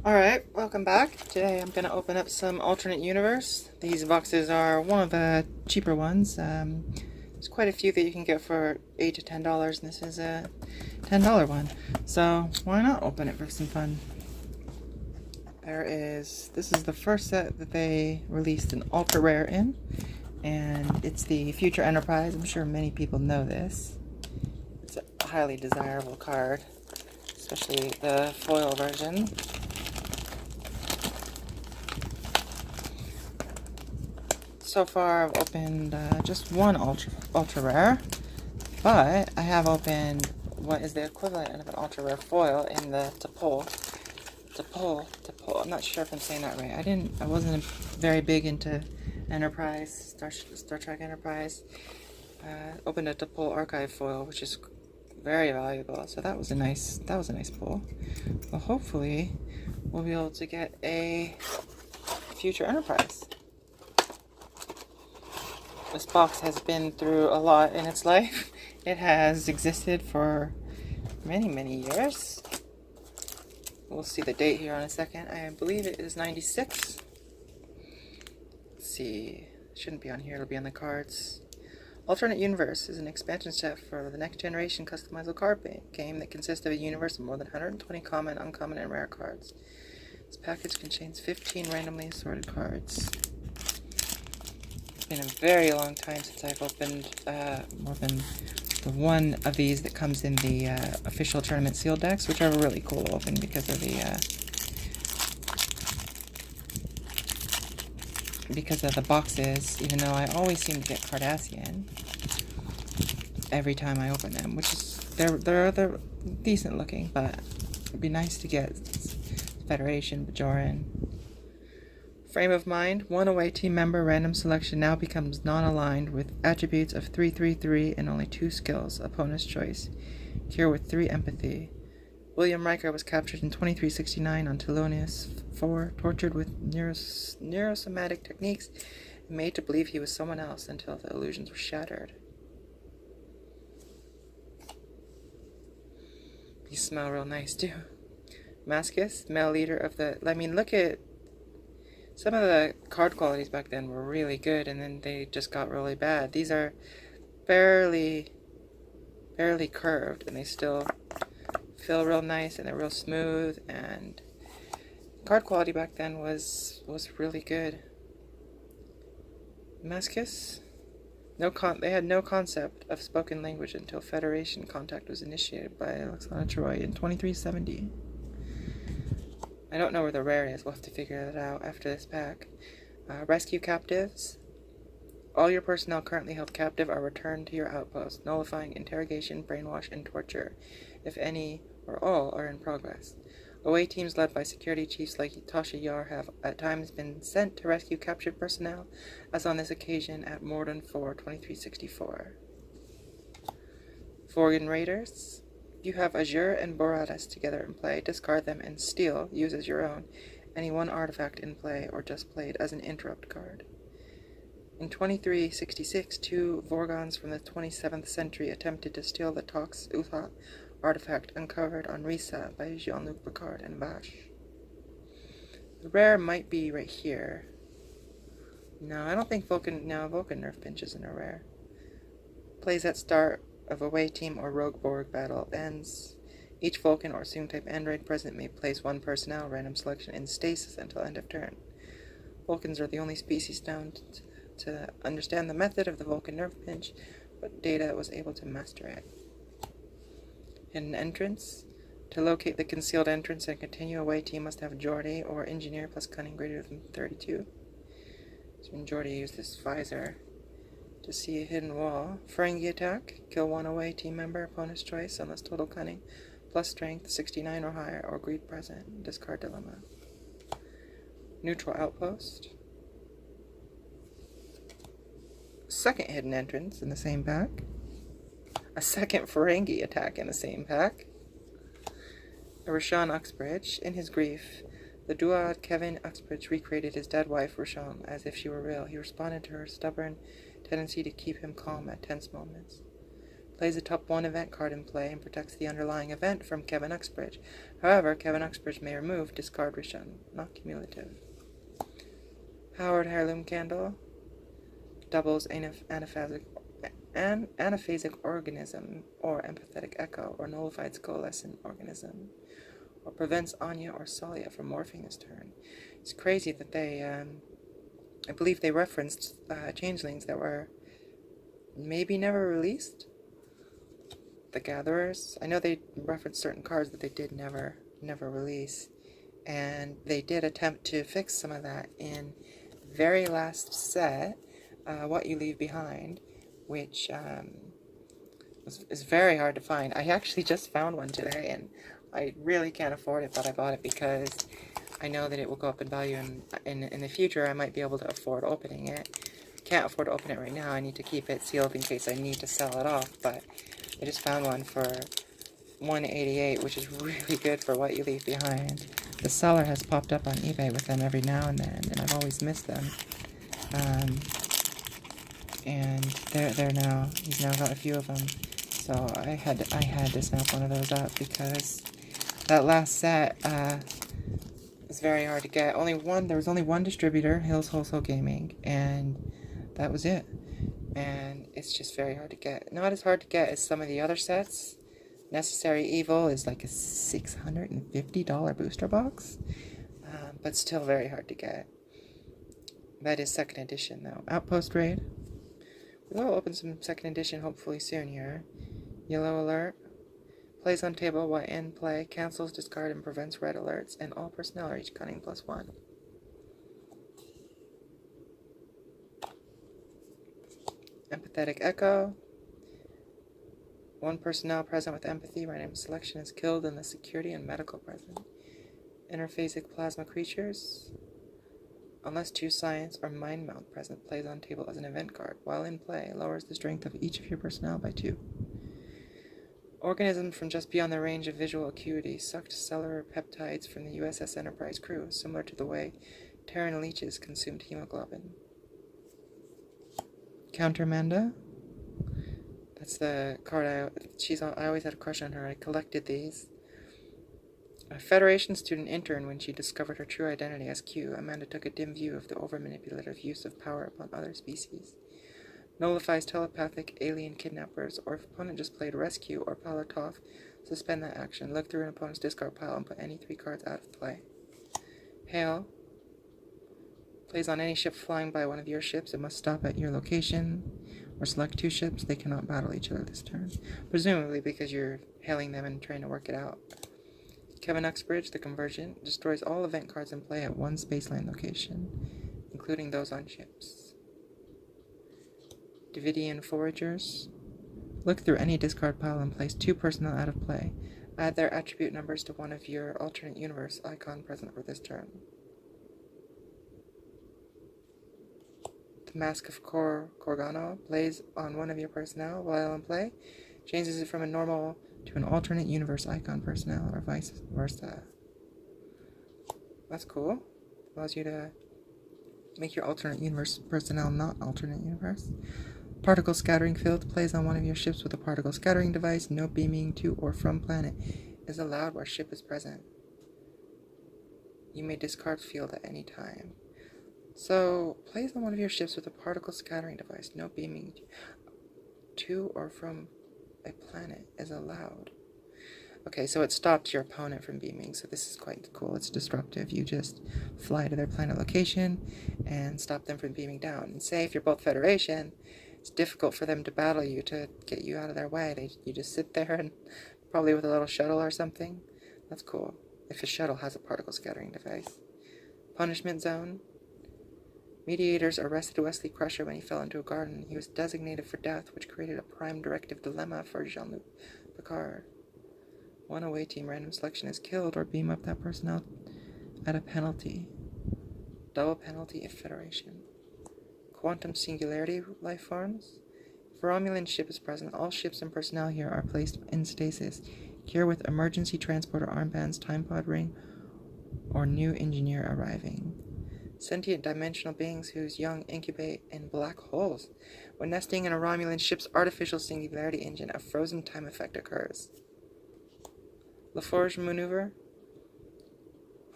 Alright, welcome back. Today I'm going to open up some alternate universe. These boxes are one of the cheaper ones. There's quite a few that you can get for $8 to $10, and this is a $10 one. So why not open it for some fun? This is the first set that they released an ultra rare in, and it's the Future Enterprise. I'm sure many people know this. It's a highly desirable card, especially the foil version. So far I've opened just one ultra rare, but I have opened what is the equivalent of an ultra rare foil in the T'Pol. I'm not sure if I'm saying that right. I wasn't very big into Enterprise, Star Trek Enterprise. Opened a T'Pol archive foil, which is very valuable. So that was a nice pull. Well, hopefully we'll be able to get a Future Enterprise. This box has been through a lot in its life. It has existed for many years. We'll see the date here in a second. I believe it is 96. Let's see. It shouldn't be on here, it'll be on the cards. Alternate Universe is an expansion set for the next generation customizable card game that consists of a universe of more than 120 common, uncommon, and rare cards. This package contains 15 randomly assorted cards. It's been a very long time since I've opened more than the one of these that comes in the official tournament sealed decks, which are really cool to open because of the boxes. Even though I always seem to get Cardassian every time I open them, which is they're decent looking, but it'd be nice to get Federation, Bajoran. Frame of Mind, one away team member random selection now becomes non-aligned with attributes of 3/3/3 and only 2 skills, opponent's choice. Cure with 3 empathy. William Riker was captured in 2369 on Telonius 4, tortured with neurosomatic techniques, and made to believe he was someone else until the illusions were shattered. These smell real nice too. Mascus, male leader of the... look at... Some of the card qualities back then were really good, and then they just got really bad. These are barely curved, and they still feel real nice, and they're real smooth, and card quality back then was really good. Mascus? They had no concept of spoken language until Federation contact was initiated by Alexander Troy in 2370. I don't know where the rare is. We'll have to figure that out after this pack. Rescue captives. All your personnel currently held captive are returned to your outpost, nullifying interrogation, brainwash, and torture, if any or all are in progress. Away teams led by security chiefs like Tasha Yar have at times been sent to rescue captured personnel, as on this occasion at Morden 4, 2364. Vorgan Raiders. You have Azure and Boradas together in play. Discard them and steal, use as your own, any one artifact in play or just played as an interrupt card. In 2366, 2 Vorgons from the 27th century attempted to steal the Tox Utha artifact uncovered on Risa by Jean-Luc Picard and Vash. The rare might be right here. No, I don't think Vulcan Nerf Pinch isn't a rare. Plays at start of away team or rogue Borg battle ends. Each Vulcan or assumed-type android present may place 1 personnel random selection in stasis until end of turn. Vulcans are the only species known to understand the method of the Vulcan Nerf Pinch, but Data was able to master it. Hidden Entrance. To locate the concealed entrance and continue, away team must have Geordie or Engineer plus Cunning greater than 32. So when Geordie used this visor to see a hidden wall. Ferengi attack. Kill 1 away team member, opponent's choice, unless total cunning, plus strength 69 or higher, or greed present. Discard dilemma. Neutral outpost. Second hidden entrance in the same pack. A second Ferengi attack in the same pack. A Rashawn Uxbridge. In his grief, the duad Kevin Uxbridge recreated his dead wife, Rashawn, as if she were real. He responded to her stubborn tendency to keep him calm at tense moments. Plays a top 1 event card in play and protects the underlying event from Kevin Uxbridge. However, Kevin Uxbridge may remove discard Rishon, not cumulative. Howard Heirloom Candle doubles anaphasic organism or empathetic echo or nullified coalescent organism, or prevents Anya or Salia from morphing this turn. It's crazy that they, I believe they referenced changelings that were maybe never released. The Gatherers. I know they referenced certain cards that they did never release, and they did attempt to fix some of that in the very last set, What You Leave Behind, which is very hard to find. I actually just found one today, and I really can't afford it, but I bought it because I know that it will go up in value, and in the future I might be able to afford opening it. Can't afford to open it right now. I need to keep it sealed in case I need to sell it off, but I just found one for $188, which is really good for What You Leave Behind. The seller has popped up on eBay with them every now and then, and I've always missed them. And they're now, he's now got a few of them. So I had to snap one of those up because that last set is very hard to get. There was only one distributor, Hills Wholesale Gaming, and that was it. And it's just very hard to get. Not as hard to get as some of the other sets. Necessary Evil is like a $650 booster box, but still very hard to get. That is second edition though. Outpost Raid. We'll open some second edition hopefully soon here. Yellow Alert. Plays on table while in play, cancels, discard, and prevents red alerts, and all personnel reach cunning +1. Empathetic Echo. One personnel present with empathy, random selection is killed in the security and medical present. Interphasic Plasma Creatures. Unless 2 science or mind meld present, plays on table as an event card. While in play, lowers the strength of each of your personnel by 2. Organism from just beyond the range of visual acuity, sucked cellular peptides from the USS Enterprise crew, similar to the way Terran leeches consumed hemoglobin. Countermanda. That's the card I always had a crush on her. I collected these. A Federation student intern, when she discovered her true identity as Q, Amanda took a dim view of the over-manipulative use of power upon other species. Nullifies telepathic alien kidnappers, or if opponent just played Rescue or Palatov, suspend that action, look through an opponent's discard pile and put any 3 cards out of play. Hail. Plays on any ship flying by one of your ships. It must stop at your location, or select 2 ships. They cannot battle each other this turn. Presumably because you're hailing them and trying to work it out. Kevin Uxbridge, the Convergent, destroys all event cards in play at 1 spaceline location, including those on ships. Davidian Foragers. Look through any discard pile and place 2 personnel out of play. Add their attribute numbers to one of your alternate universe icon present for this turn. The Mask of Corgano plays on one of your personnel while in play. Changes it from a normal to an alternate universe icon personnel, or vice versa. That's cool. Allows you to make your alternate universe personnel not alternate universe. Particle Scattering Field plays on one of your ships with a particle scattering device. No beaming to or from planet is allowed where ship is present. You may discard field at any time. So, plays on one of your ships with a particle scattering device. No beaming to or from a planet is allowed. Okay, so it stops your opponent from beaming, so this is quite cool. It's disruptive. You just fly to their planet location and stop them from beaming down. And say if you're both Federation, it's difficult for them to battle you to get you out of their way. You just sit there and probably with a little shuttle or something. That's cool. If a shuttle has a particle scattering device. Punishment Zone. Mediators arrested Wesley Crusher when he fell into a garden. He was designated for death, which created a prime directive dilemma for Jean-Luc Picard. 1 away team random selection is killed, or beam up that personnel at a penalty. Double penalty if Federation. Quantum Singularity life forms. If a Romulan ship is present, all ships and personnel here are placed in stasis. Here with emergency transporter armbands, time pod ring, or new engineer arriving. Sentient dimensional beings whose young incubate in black holes. When nesting in a Romulan ship's artificial singularity engine, a frozen time effect occurs. LaForge maneuver.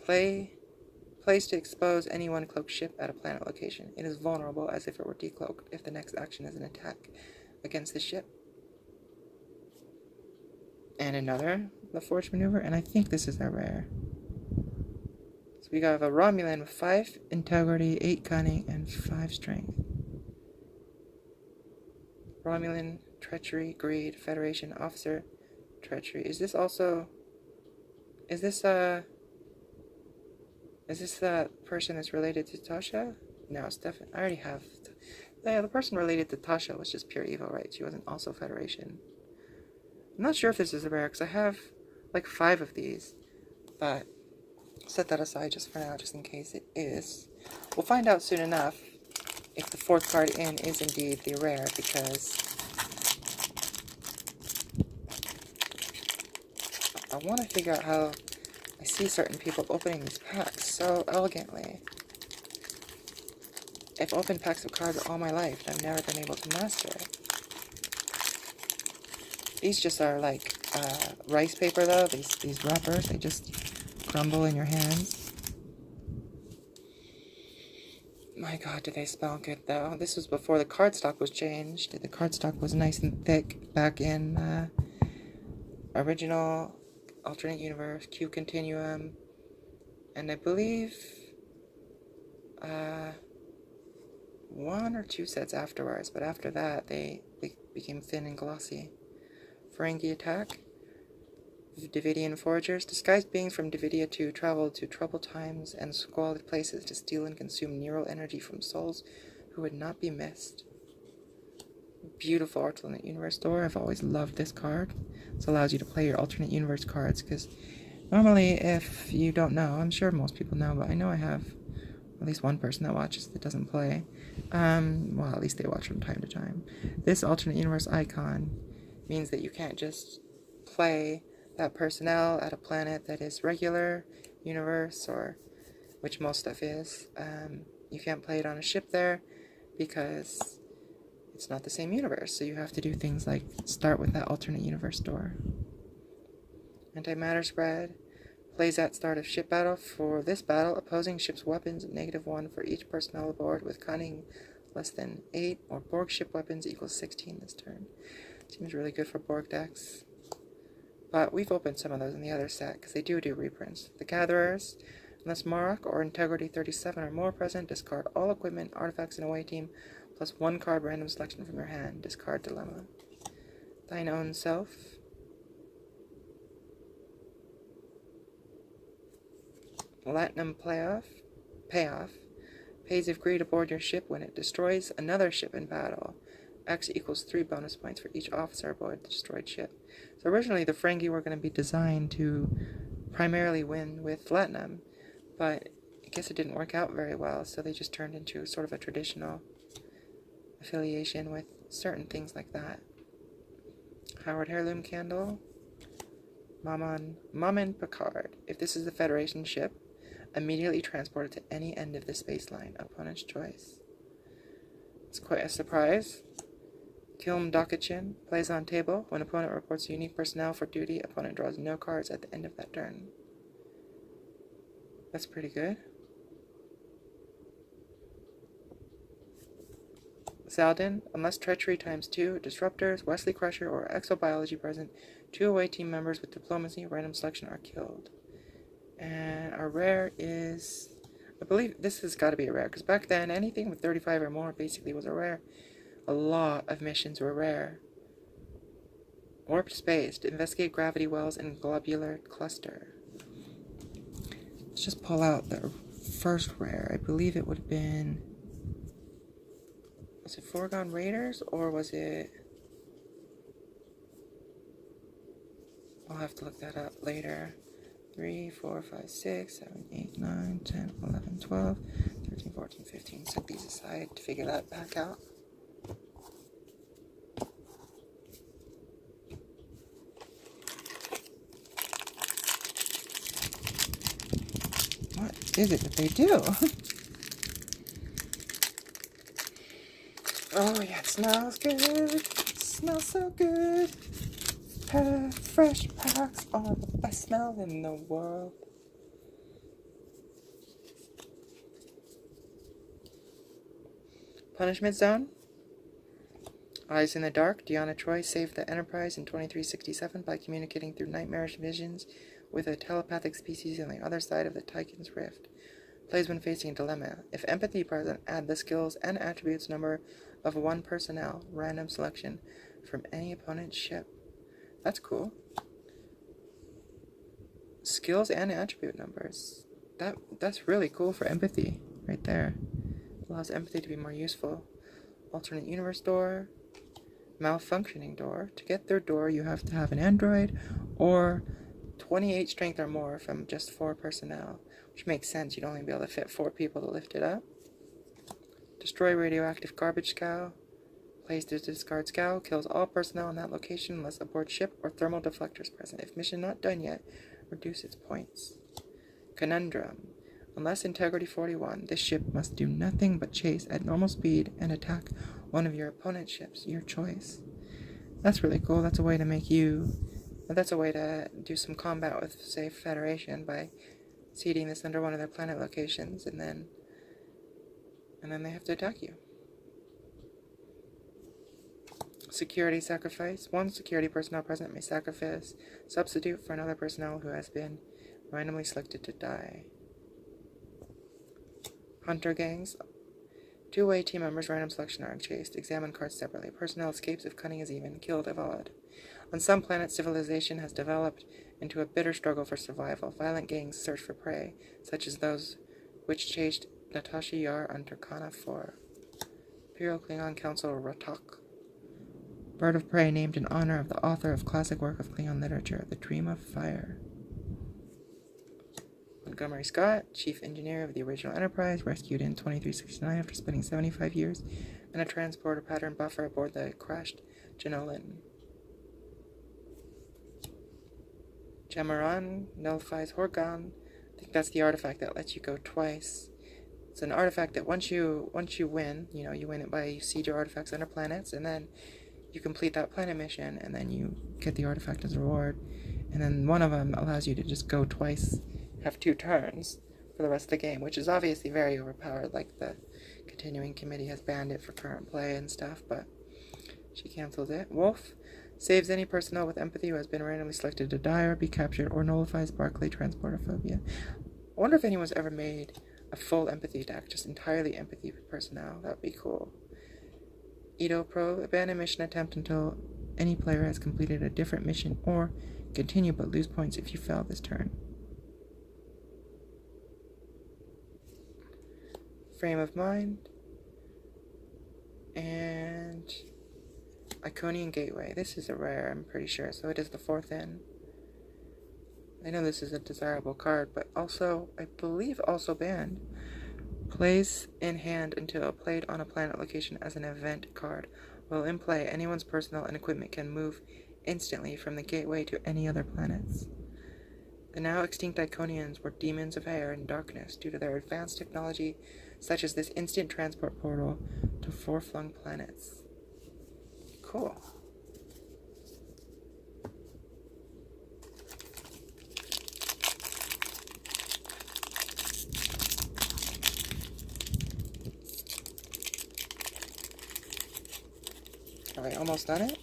Place to expose any one cloaked ship at a planet location. It is vulnerable as if it were decloaked if the next action is an attack against the ship. And another LaForge maneuver, and I think this is a rare. So we have a Romulan with 5 integrity, 8 cunning, and 5 strength. Romulan, treachery, greed, Federation, officer, treachery. Is this the person that's related to Tasha? No, it's definitely, I already have. Yeah, the person related to Tasha was just pure evil, right? She wasn't also Federation. I'm not sure if this is a rare, because I have like 5 of these, but set that aside just for now, just in case it is. We'll find out soon enough if the 4th card in is indeed the rare, because I want to figure out how I see certain people opening these packs so elegantly. I've opened packs of cards all my life, and I've never been able to master it. These just are like rice paper, though. These wrappers, they just crumble in your hands. My god, do they smell good, though. This was before the cardstock was changed. The cardstock was nice and thick back in original Alternate Universe, Q Continuum, and I believe 1 or 2 sets afterwards, but after that they became thin and glossy. Ferengi attack. Davidian foragers. Disguised beings from Davidia 2 traveled to troubled times and squalid places to steal and consume neural energy from souls who would not be missed. Beautiful alternate universe door. I've always loved this card. This allows you to play your alternate universe cards, because normally, if you don't know, I'm sure most people know, but I know I have at least one person that watches that doesn't play. Well, at least they watch from time to time. This alternate universe icon means that you can't just play that personnel at a planet that is regular universe, or which most stuff is. You can't play it on a ship there because it's not the same universe, so you have to do things like start with that alternate universe door. Antimatter Spread. Plays at start of ship battle. For this battle, opposing ship's weapons -1 for each personnel aboard with cunning less than 8, or Borg ship weapons equals 16 this turn. Seems really good for Borg decks. But we've opened some of those in the other set, because they do reprints. The Gatherers. Unless Marok or Integrity 37 or more present, discard all equipment, artifacts, and away team, plus 1 card random selection from your hand. Discard Dilemma. Thine Own Self. Platinum Payoff. Pays if greed aboard your ship when it destroys another ship in battle. X equals 3 bonus points for each officer aboard the destroyed ship. So originally the Ferengi were going to be designed to primarily win with Platinum, but I guess it didn't work out very well, so they just turned into sort of a traditional affiliation with certain things like that. Howard Heirloom Candle. Maman Picard. If this is the Federation ship, immediately transport it to any end of the space line. Opponent's choice. It's quite a surprise. Kilm Dokachin. Plays on table. When opponent reports unique personnel for duty, opponent draws no cards at the end of that turn. That's pretty good. Zaldin. Unless treachery ×2, disruptors, Wesley Crusher, or exobiology present, 2 away team members with diplomacy, random selection are killed. And our rare is, I believe this has got to be a rare, because back then anything with 35 or more basically was a rare. A lot of missions were rare. Warped Space. To investigate gravity wells and globular cluster. Let's just pull out the first rare. I believe it would have been, was it Foregone Raiders, or was it, I'll have to look that up later. 3, 4, 5, 6, 7, 8, 9, 10, 11, 12, 13, 14, 15. Set these aside to figure that back out. What is it that they do? Oh yeah, it smells good. It smells so good. Fresh packs are the best smell in the world. Punishment Zone. Eyes in the Dark. Deanna Troi saved the Enterprise in 2367 by communicating through nightmarish visions with a telepathic species on the other side of the Tychon's Rift. Plays when facing a dilemma. If empathy present, add the skills and attributes number of 1 personnel, random selection, from any opponent's ship. That's cool. Skills and attribute numbers. That's really cool for empathy, right there. Allows empathy to be more useful. Alternate universe door. Malfunctioning door. To get their door, you have to have an android or 28 strength or more from just 4 personnel, which makes sense. You'd only be able to fit 4 people to lift it up. Destroy radioactive garbage scow. Plays to discard scow. Kills all personnel in that location unless aboard ship or thermal deflectors present. If mission not done yet, reduce its points. Conundrum. Unless Integrity 41, this ship must do nothing but chase at normal speed and attack one of your opponent's ships, your choice. That's really cool. That's a way to do some combat with, say, Federation by seeding this under one of their planet locations, and then they have to attack you. Security sacrifice. 1 security personnel present may sacrifice substitute for another personnel who has been randomly selected to die. Hunter gangs. 2 away team members random selection are chased. Examine cards separately. Personnel escapes if cunning is even. Killed if odd. On some planets, civilization has developed into a bitter struggle for survival. Violent gangs search for prey, such as those which chased Natasha Yar on Turkana 4. Imperial Klingon Council Ratok. Bird of prey named in honor of the author of classic work of Klingon literature, The Dream of Fire. Montgomery Scott, chief engineer of the original Enterprise, rescued in 2369 after spending 75 years in a transporter pattern buffer aboard the crashed Jenolan. Jamaran nullifies Horgon. I think that's the artifact that lets you go twice. It's an artifact that once you win, you win it by you seed your artifacts under planets, and then you complete that planet mission, and then you get the artifact as a reward. And then one of them allows you to just go twice, have 2 turns for the rest of the game, which is obviously very overpowered. Like, the continuing committee has banned it for current play and stuff, but she cancels it. Wolf saves any personnel with empathy who has been randomly selected to die or be captured, or nullifies Barclay transportophobia. I wonder if anyone's ever made a full empathy deck, just entirely empathy personnel. That would be cool. Edo Pro, abandon mission attempt until any player has completed a different mission, or continue but lose points if you fail this turn. Frame of Mind. And Iconian Gateway. This is a rare, I'm pretty sure, so it is the 4th in. I know this is a desirable card, but also, I believe also banned. Plays in hand until played on a planet location as an event card. While in play, anyone's personnel and equipment can move instantly from the gateway to any other planets. The now extinct Iconians were demons of air and darkness due to their advanced technology, such as this instant transport portal to far-flung planets. Cool. Have I almost done it?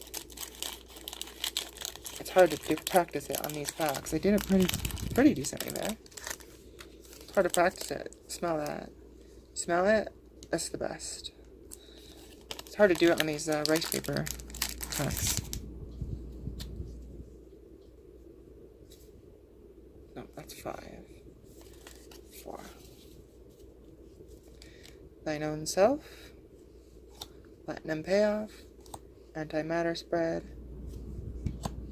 It's hard to practice it on these packs. I did it pretty decently there. It's hard to practice it. Smell that. Smell it? That's the best. It's hard to do it on these rice paper packs. No, that's 5. 4. Thine Own Self. Platinum Payoff. Antimatter Spread.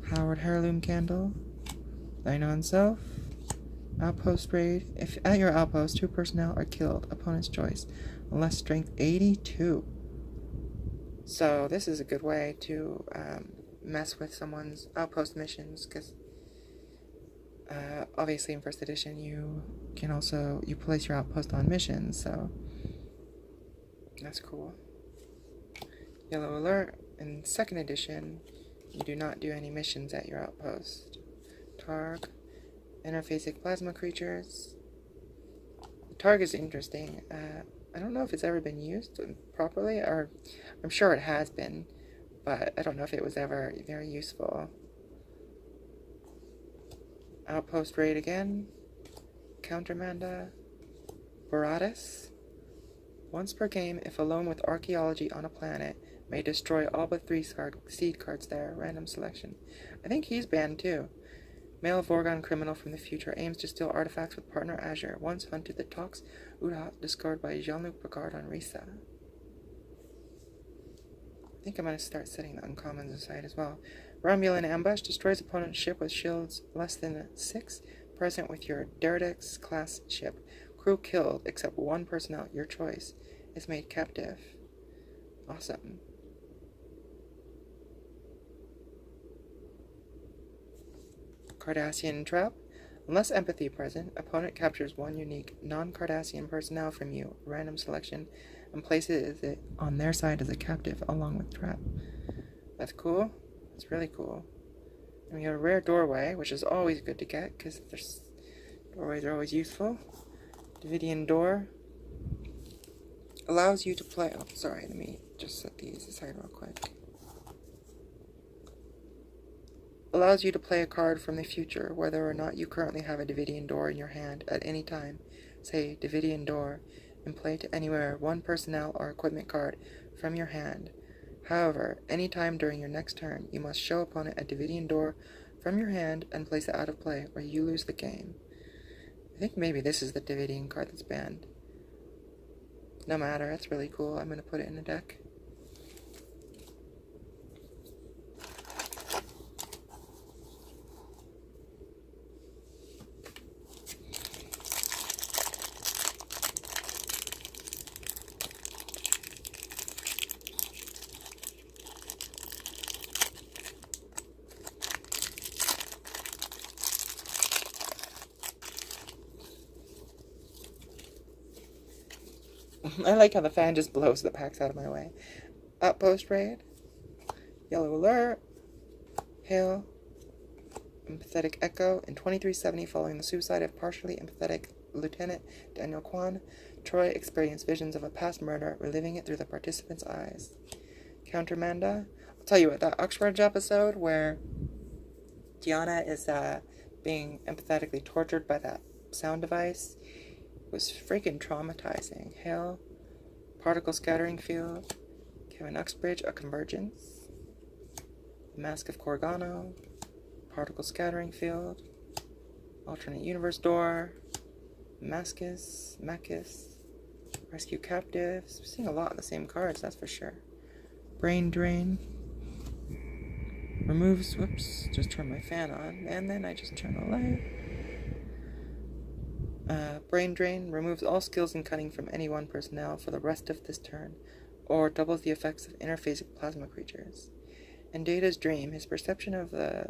Howard Heirloom Candle. Thine Own Self. Outpost Raid. If at your outpost 2 personnel are killed, opponent's choice, unless strength 82. So this is a good way to mess with someone's outpost missions, because obviously in 1st edition you place your outpost on missions, so that's cool. Yellow alert. In 2nd edition, you do not do any missions at your outpost. Targ. Interphasic plasma creatures. The Targ is interesting. I don't know if it's ever been used properly, or I'm sure it has been, but I don't know if it was ever very useful. Outpost raid again. Countermanda. Boratus. Once per game, if alone with archaeology on a planet, may destroy all but 3 seed cards there. Random selection. I think he's banned too. Male Vorgon criminal from the future aims to steal artifacts with partner Azure. Once hunted the Tox Uda discovered by Jean-Luc Picard on Risa. I think I'm going to start setting the uncommons aside as well. Romulan Ambush destroys opponent's ship with shields less than 6, present with your Derrix class ship. Crew killed, except 1 personnel, your choice, is made captive. Awesome. Cardassian Trap. Unless empathy present, opponent captures 1 unique non-Cardassian personnel from you, random selection, and places it on their side as a captive along with Trap. That's cool. That's really cool. And we have a rare doorway, which is always good to get, because doorways are always useful. Davidian Door. Allows you to play... Oh, sorry, let me just set these aside real quick. Allows you to play a card from the future, whether or not you currently have a Davidian Door in your hand at any time. Say, Davidian Door, and play to anywhere 1 personnel or equipment card from your hand. However, any time during your next turn, you must show opponent a Davidian Door from your hand and place it out of play, or you lose the game. I think maybe this is the Davidian card that's banned. No matter, that's really cool. I'm going to put it in the deck. I like how the fan just blows the packs out of my way. Outpost raid. Yellow alert. Hail. Empathetic echo. In 2370, following the suicide of partially empathetic Lieutenant Daniel Kwan, Troy experienced visions of a past murder, reliving it through the participant's eyes. Countermanda. I'll tell you what, that Oxbridge episode where Diana is being empathetically tortured by that sound device was freaking traumatizing. Hail. Particle scattering field. Kevin Uxbridge, a convergence. The Mask of Corgano. Particle scattering field. Alternate universe door. Mascus. Rescue captives. We're seeing a lot of the same cards, that's for sure. Brain drain. Removes, whoops, just turn my fan on, and then I just turn the light. Brain Drain removes all skills in cutting from any 1 personnel for the rest of this turn, or doubles the effects of interphasic plasma creatures. In Data's dream, his perception of the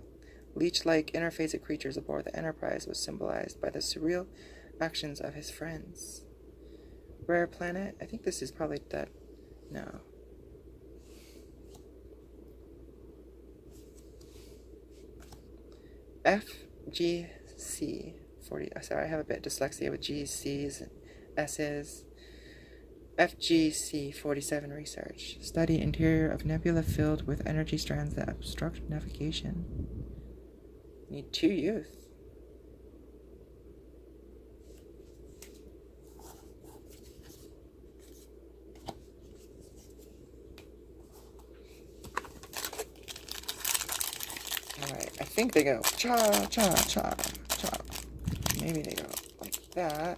leech-like interphasic creatures aboard the Enterprise was symbolized by the surreal actions of his friends. Rare planet, I think this is probably that, no. FGC 40. Sorry, I have a bit of dyslexia with G's, C's, and S's. FGC 47 research. Study interior of nebula filled with energy strands that obstruct navigation. Need 2 youth. Alright, I think they go cha, cha, cha, cha. Maybe they go like that.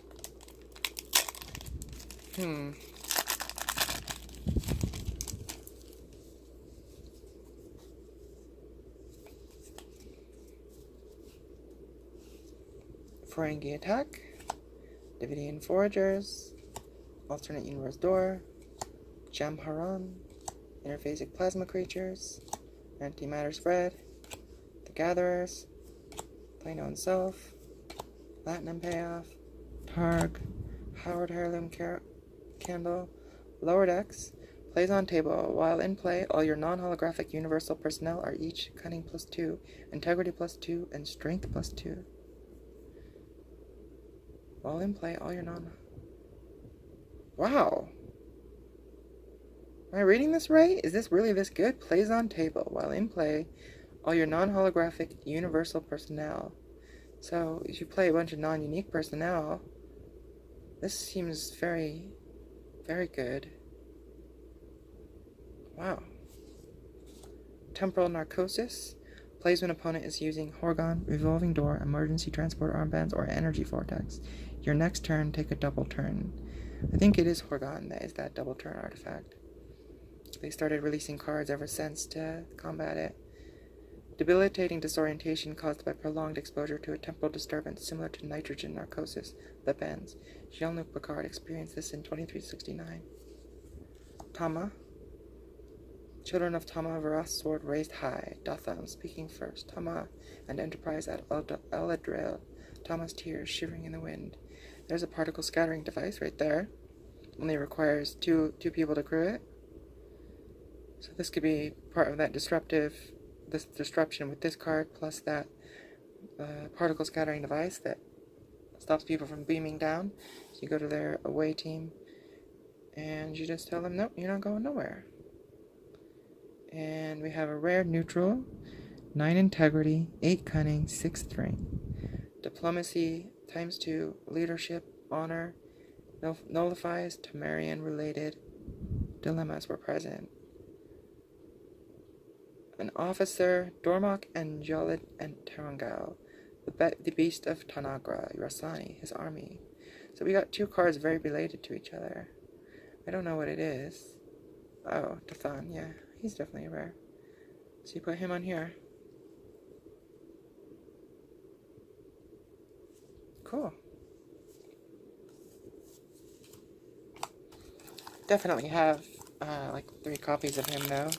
Ferengi attack. Davidian foragers. Alternate universe door. Jamharan. Interphasic plasma creatures. Antimatter Spread. The Gatherers. Plano and Self. Platinum Payoff. Targ. Howard Heirloom Candle. Lower decks. Plays on table. While in play, all your non-holographic universal personnel are each cunning +2, integrity +2, and strength +2. While in play, all your Wow! Am I reading this right? Is this really this good? Plays on table. While in play, all your non-holographic universal personnel. So, if you play a bunch of non-unique personnel, this seems very, very good. Wow. Temporal Narcosis. Plays when opponent is using Horgon, Revolving Door, Emergency Transport Armbands, or Energy Vortex. Your next turn, take a double turn. I think it is Horgon that is that double turn artifact. They started releasing cards ever since to combat it. Debilitating disorientation caused by prolonged exposure to a temporal disturbance similar to nitrogen narcosis that bends. Jean-Luc Picard experienced this in 2369. Tama. Children of Tama, Varas sword raised high. Dathan speaking first. Tama and Enterprise at Eladril. Tama's tears shivering in the wind. There's a particle scattering device right there. Only requires two people to crew it. So this could be part of that this disruption with this card, plus that particle scattering device that stops people from beaming down. So you go to their away team, and you just tell them, nope, you're not going nowhere. And we have a rare neutral, 9 integrity, 8 cunning, 6 strength. Diplomacy ×2, leadership, honor, nullifies Tamarian-related dilemmas were present. An officer, Dormok and Jolid and Tarangal, the beast of Tanagra, Rasani, his army. So we got 2 cards very related to each other. I don't know what it is. Oh, Tathan, yeah, he's definitely rare. So you put him on here. Cool. Definitely have like 3 copies of him though.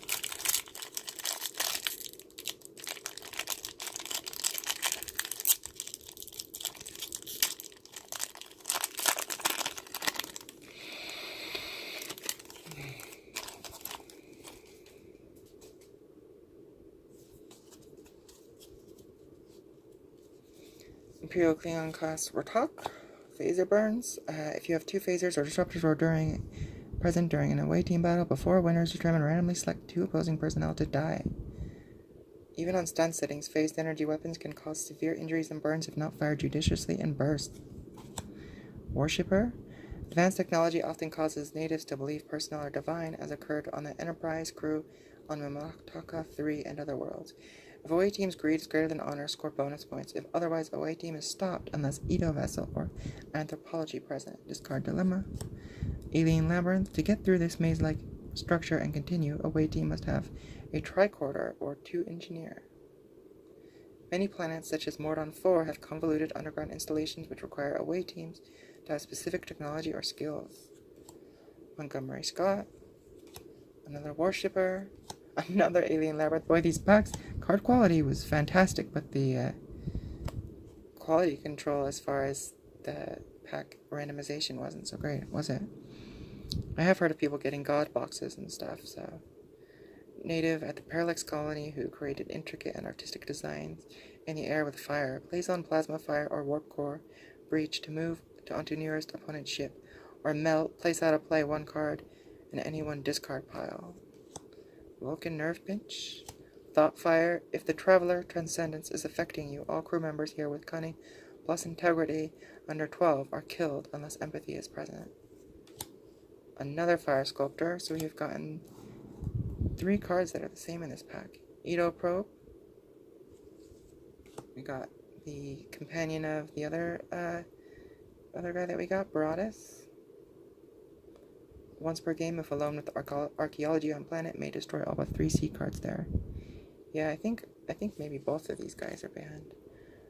Imperial Klingon class Rotok. Phaser burns. If you have 2 phasers or disruptors or present during an away team battle, before a winner is determined, randomly select 2 opposing personnel to die. Even on stun settings, phased energy weapons can cause severe injuries and burns if not fired judiciously and burst. Worshipper. Advanced technology often causes natives to believe personnel are divine, as occurred on the Enterprise crew on Mamataka 3 and other worlds. If away team's greed is greater than honor, score bonus points. If otherwise, away team is stopped unless Edo Vessel or Anthropology present. Discard Dilemma. Alien Labyrinth. To get through this maze-like structure and continue, away team must have a tricorder or 2 engineer. Many planets, such as Mordon 4, have convoluted underground installations which require away teams to have specific technology or skills. Montgomery Scott. Another Worshipper. Another Alien Labyrinth. Boy, these packs, card quality was fantastic, but the quality control as far as the pack randomization wasn't so great, was it? I have heard of people getting god boxes and stuff, so. Native at the Parallax Colony who created intricate and artistic designs in the air with fire. Plays on plasma fire or warp core breach to move onto nearest opponent's ship, or melt, place out of play 1 card in any 1 discard pile. Vulcan Nerve Pinch. Thought Fire. If the Traveler Transcendence is affecting you, all crew members here with Cunning plus Integrity under 12 are killed unless Empathy is present. Another Fire Sculptor, so we've gotten 3 cards that are the same in this pack. Edo Probe. We got the companion of the other guy that we got, Baratus. Once per game, if alone with archaeology on planet, may destroy all but 3 C cards there. Yeah, I think maybe both of these guys are banned.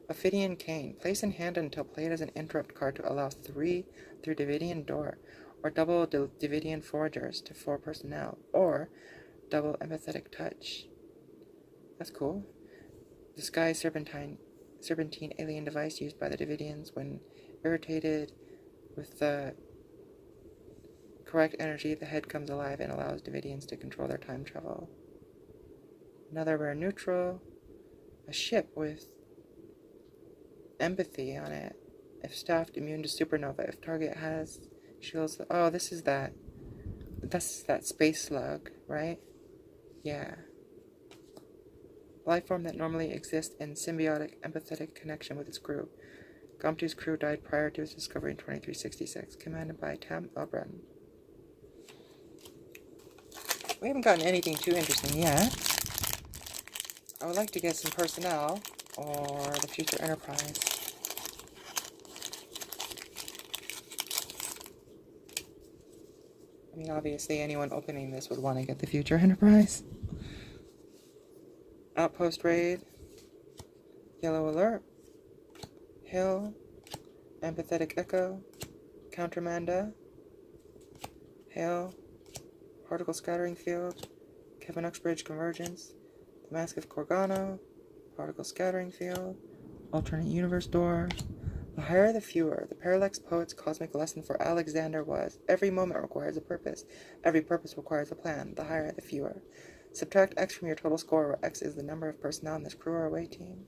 Ophidian Cane. Place in hand until played as an interrupt card to allow 3 through Davidian Door, or double Davidian Foragers to 4 personnel, or double Empathetic Touch. That's cool. Disguise Serpentine alien device used by the Davidians when irritated with the correct energy, the head comes alive and allows Davidians to control their time travel. Another rare neutral, a ship with empathy on it. If staffed, immune to supernova. If target has shields... Oh, this is that. That's that space slug, right? Yeah. Life form that normally exists in symbiotic, empathetic connection with its crew. Gomtu's crew died prior to its discovery in 2366, commanded by Tam Elbren. We haven't gotten anything too interesting yet. I would like to get some personnel or the future Enterprise. I mean, obviously anyone opening this would want to get the future Enterprise. Outpost Raid. Yellow Alert. Hill. Empathetic Echo. Countermanda. Hail. Particle Scattering Field. Kevin Uxbridge Convergence. The Mask of Corgano. Particle Scattering Field. Alternate Universe Door. The higher the fewer. The Parallax Poet's cosmic lesson for Alexander was, every moment requires a purpose. Every purpose requires a plan. The higher the fewer. Subtract X from your total score, where X is the number of personnel in this crew or away team.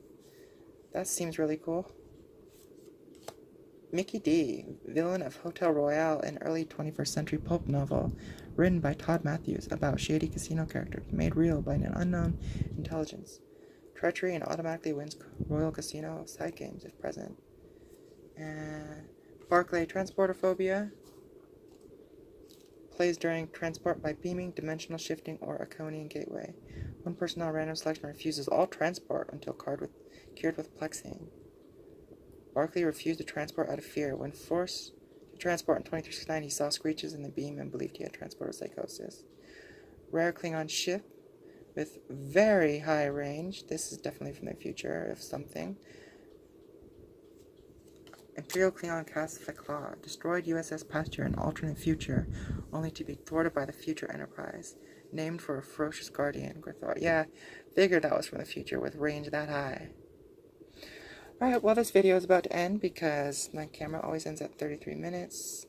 That seems really cool. Mickey D, villain of Hotel Royale, an early 21st century pulp novel, written by Todd Matthews about shady casino characters, made real by an unknown intelligence. Treachery and automatically wins Royal Casino side games if present. Barclay Transportophobia. Plays during transport by beaming, dimensional shifting, or a Conian gateway. One personnel random selection refuses all transport until cured with plexing. Barclay refused to transport out of fear. When forced to transport in 2369, he saw screeches in the beam and believed he had transporter psychosis. Rare Klingon ship with very high range. This is definitely from the future of something. Imperial Klingon cast Fekla, destroyed USS Pasture in alternate future, only to be thwarted by the future Enterprise. Named for a ferocious guardian, Grithor. Yeah, figured that was from the future with range that high. Alright, well this video is about to end because my camera always ends at 33 minutes.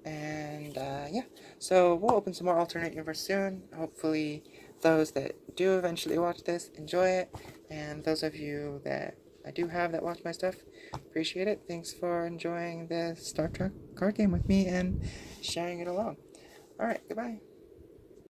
And yeah, so we'll open some more alternate universe soon. Hopefully those that do eventually watch this enjoy it. And those of you that I do have that watch my stuff, appreciate it. Thanks for enjoying the Star Trek card game with me and sharing it along. Alright, goodbye.